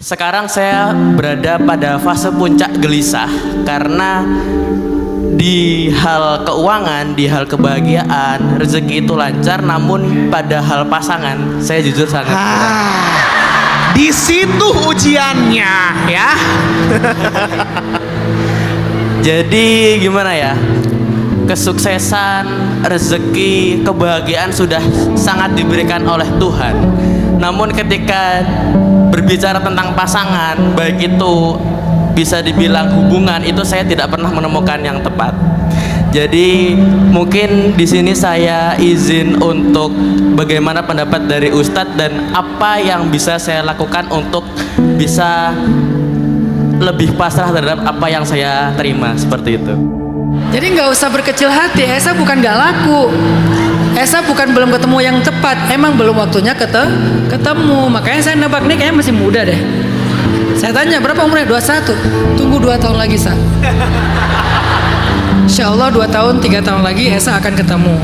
Sekarang saya berada pada fase puncak gelisah karena di hal keuangan, di hal kebahagiaan, rezeki itu lancar, namun pada hal pasangan saya jujur sangat kurang. Di situ ujiannya ya. Jadi gimana ya? Kesuksesan, rezeki, kebahagiaan sudah sangat diberikan oleh Tuhan. Namun ketika berbicara tentang pasangan, baik itu bisa dibilang hubungan, itu saya tidak pernah menemukan yang tepat. Jadi mungkin di sini saya izin untuk bagaimana pendapat dari Ustadz dan apa yang bisa saya lakukan untuk bisa lebih pasrah terhadap apa yang saya terima, seperti itu. Jadi nggak usah berkecil hati. Esa bukan nggak laku. Esa bukan belum ketemu yang tepat. Emang belum waktunya ketemu. Makanya saya nebak nih kayaknya masih muda deh. Saya tanya berapa umurnya? 21. Tunggu 2 tahun lagi, Sa. Insya Allah 2 tahun 3 tahun lagi Esa akan ketemu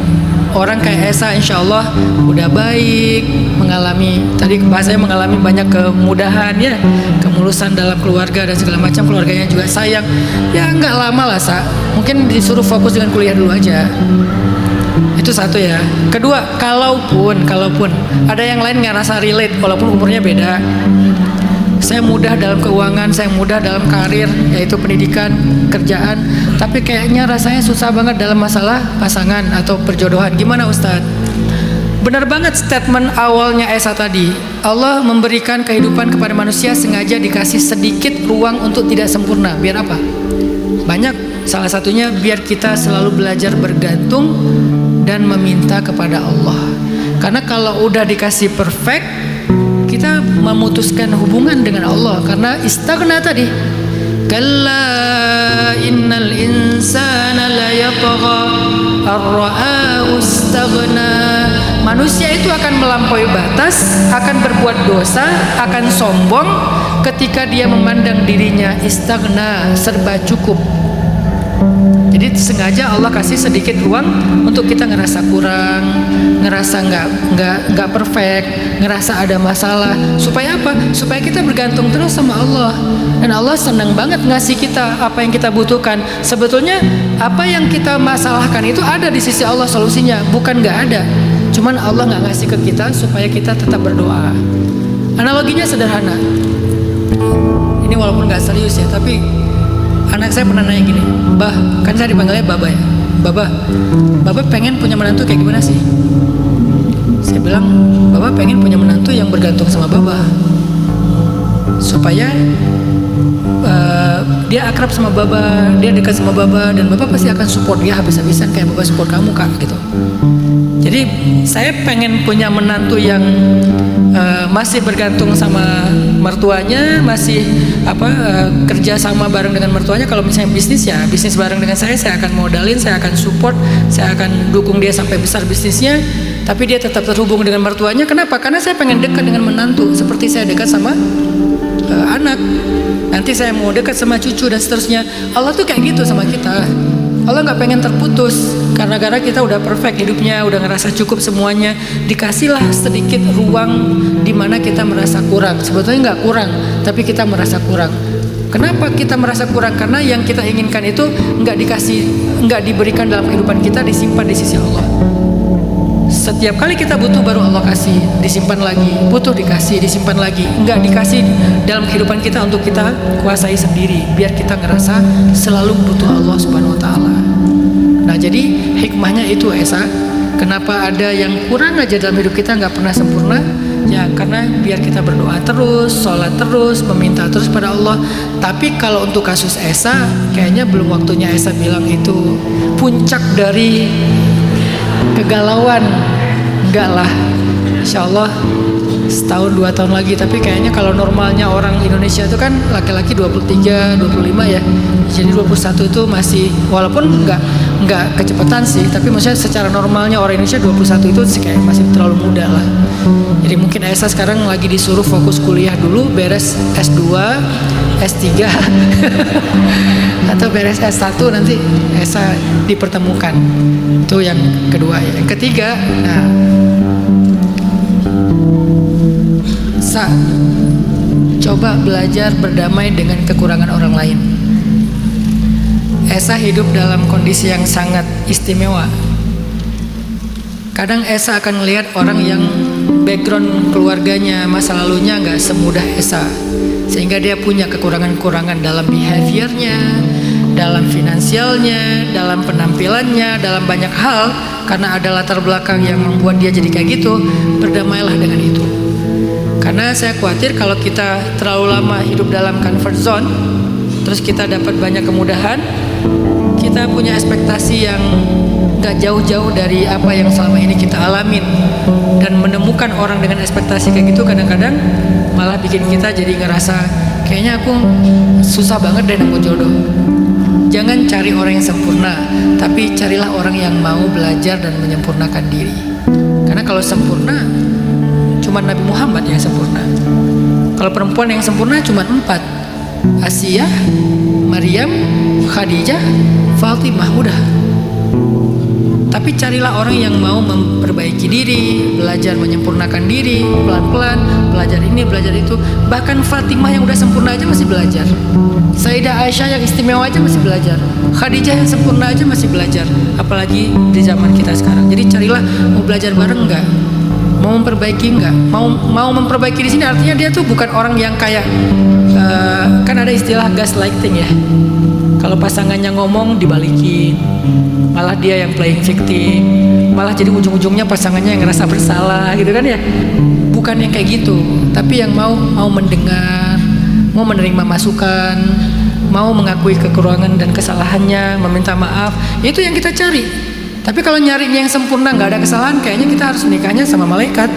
orang kayak Esa. Insya Allah udah baik, mengalami, tadi bahasanya mengalami banyak kemudahan ya, kemulusan dalam keluarga dan segala macam, keluarganya juga sayang. Ya nggak lama lah, Sa. Mungkin disuruh fokus dengan kuliah dulu aja. Itu satu ya. Kedua, kalaupun ada yang lain ngerasa relate walaupun umurnya beda. Saya mudah dalam keuangan, saya mudah dalam karir, yaitu pendidikan, kerjaan, tapi kayaknya rasanya susah banget dalam masalah pasangan atau perjodohan. Gimana Ustadz? Benar banget statement awalnya Esa tadi. Allah memberikan kehidupan kepada manusia sengaja dikasih sedikit ruang untuk tidak sempurna. Biar apa? Banyak. Salah satunya biar kita selalu belajar bergantung dan meminta kepada Allah. Karena kalau udah dikasih perfect, kita memutuskan hubungan dengan Allah karena istaghna tadi. Kalla innal insana la yatgha ar-ra'au istaghna. Manusia itu akan melampaui batas, akan berbuat dosa, akan sombong ketika dia memandang dirinya istaghna, serba cukup. Jadi sengaja Allah kasih sedikit ruang untuk kita ngerasa kurang, ngerasa nggak perfect, ngerasa ada masalah. Supaya apa? Supaya kita bergantung terus sama Allah. Dan Allah senang banget ngasih kita apa yang kita butuhkan. Sebetulnya apa yang kita masalahkan itu ada di sisi Allah solusinya, bukan nggak ada. Cuman Allah nggak ngasih ke kita supaya kita tetap berdoa. Analoginya sederhana. Ini walaupun nggak serius ya, tapi anak saya pernah nanya gini, Bah, kan saya dipanggilnya Baba ya, Baba pengen punya menantu kayak gimana sih? Saya bilang, Baba pengen punya menantu yang bergantung sama Baba, supaya dia akrab sama Baba, dia dekat sama Baba, dan Baba pasti akan support dia habis-habisan kayak Baba support kamu, Kak, gitu. Jadi saya pengen punya menantu yang masih bergantung sama mertuanya, masih kerja sama bareng dengan mertuanya. Kalau misalnya bisnis ya bisnis bareng dengan saya akan modalin, saya akan support, saya akan dukung dia sampai besar bisnisnya. Tapi dia tetap terhubung dengan mertuanya. Kenapa? Karena saya pengen dekat dengan menantu seperti saya dekat sama anak. Nanti saya mau dekat sama cucu dan seterusnya. Allah tuh kayak gitu sama kita. Allah nggak pengen terputus karena kita udah perfect hidupnya, udah ngerasa cukup semuanya. Dikasihlah sedikit ruang di mana kita merasa kurang. Sebetulnya nggak kurang, tapi kita merasa kurang. Kenapa kita merasa kurang? Karena yang kita inginkan itu nggak diberikan dalam kehidupan kita, disimpan di sisi Allah. Setiap kali kita butuh baru Allah kasih, disimpan lagi, butuh dikasih, disimpan lagi. Nggak dikasih dalam kehidupan kita untuk kita kuasai sendiri, biar kita ngerasa selalu butuh Allah Subhanahu Wa Taala. Nah jadi hikmahnya itu Esa. Kenapa ada yang kurang aja dalam hidup kita, nggak pernah sempurna? Ya karena biar kita berdoa terus, sholat terus, meminta terus pada Allah. Tapi kalau untuk kasus Esa, kayaknya belum waktunya Esa bilang itu puncak dari kegalauan. Enggak lah, insya Allah setahun 2 tahun lagi. Tapi kayaknya kalau normalnya orang Indonesia itu kan laki-laki 23, 25 ya. Jadi 21 itu masih, walaupun enggak kecepatan sih, tapi maksudnya secara normalnya orang Indonesia 21 itu kayak masih terlalu muda lah. Jadi mungkin Esa sekarang lagi disuruh fokus kuliah dulu, beres S2, S3 atau beres S1 nanti Esa dipertemukan. Itu yang kedua ya. Yang ketiga, nah coba belajar berdamai dengan kekurangan orang lain. Esa hidup dalam kondisi yang sangat istimewa. Kadang Esa akan melihat orang yang background keluarganya, masa lalunya nggak semudah Esa, sehingga dia punya kekurangan-kekurangan dalam behaviornya, dalam finansialnya, dalam penampilannya, dalam banyak hal. Karena ada latar belakang yang membuat dia jadi kayak gitu. Berdamailah dengan itu. Karena saya khawatir kalau kita terlalu lama hidup dalam comfort zone, terus kita dapat banyak kemudahan, kita punya ekspektasi yang gak jauh-jauh dari apa yang selama ini kita alamin. Dan menemukan orang dengan ekspektasi kayak gitu kadang-kadang malah bikin kita jadi ngerasa kayaknya aku susah banget deh nemu jodoh. Jangan cari orang yang sempurna, tapi carilah orang yang mau belajar dan menyempurnakan diri. Karena kalau sempurna cuma Nabi Muhammad yang sempurna. Kalau perempuan yang sempurna cuma 4: Asiyah, Maryam, Khadijah, Fatimah, udah. Tapi carilah orang yang mau memperbaiki diri, belajar menyempurnakan diri, pelan-pelan, belajar ini, belajar itu. Bahkan Fatimah yang udah sempurna aja masih belajar. Sayyidah Aisyah yang istimewa aja masih belajar. Khadijah yang sempurna aja masih belajar. Apalagi di zaman kita sekarang. Jadi carilah, mau belajar bareng enggak? Mau memperbaiki enggak? Mau memperbaiki di sini artinya dia tuh bukan orang yang kayak kan ada istilah gaslighting ya. Kalau pasangannya ngomong dibalikin, malah dia yang playing victim, malah jadi ujung-ujungnya pasangannya yang ngerasa bersalah gitu kan ya. Bukan yang kayak gitu, tapi yang mau mendengar, mau menerima masukan, mau mengakui kekurangan dan kesalahannya, meminta maaf. Itu yang kita cari. Tapi kalau nyarinya yang sempurna, nggak ada kesalahan, kayaknya kita harus menikahnya sama malaikat.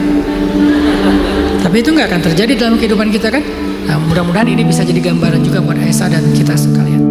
Tapi itu nggak akan terjadi dalam kehidupan kita kan. Nah, mudah-mudahan ini bisa jadi gambaran juga buat Esa dan kita sekalian.